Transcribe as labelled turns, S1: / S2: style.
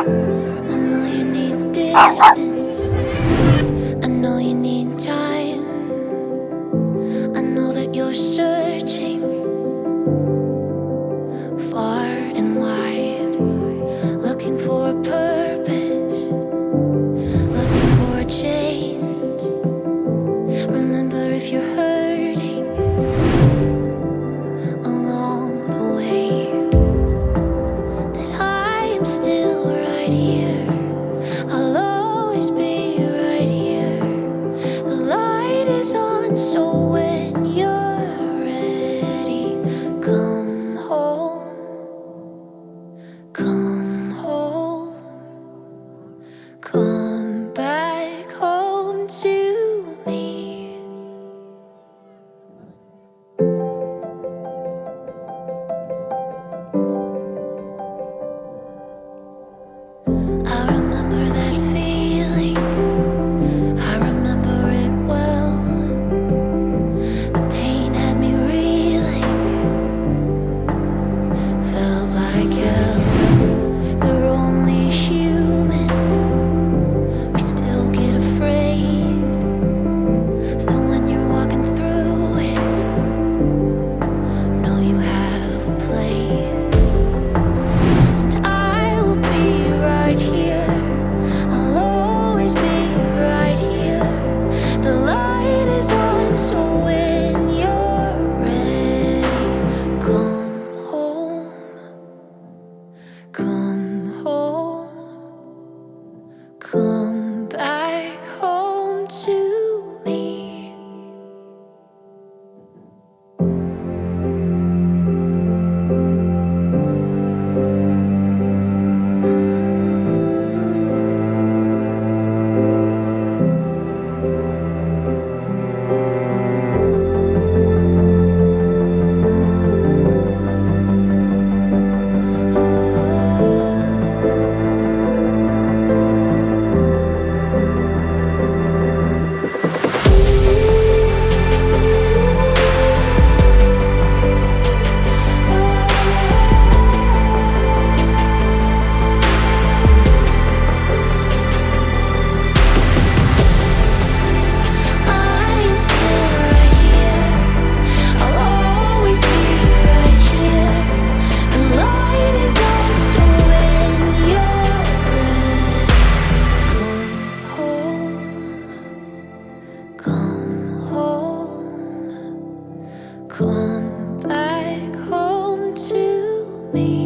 S1: I know you need distance. I know you need time. I know that you're searching far and wide, looking for a purpose, looking for a change. Remember, if you're hurting along the way, that I am still right here. I'll always be right here. The light is on, so when you're ready, come home, come home, come back home to me. I remember that feeling, I remember it well. The pain had me reeling, felt like hell. We're only human, we still get afraid. So when you're walking through it, know you have a place. And I will be right here, I'll always be right here. The light is on, so when you're ready, come home, come home, come back home to me. I'm still right here, I'll always be right here. The light is on, so when you're ready, come home, come back home to me.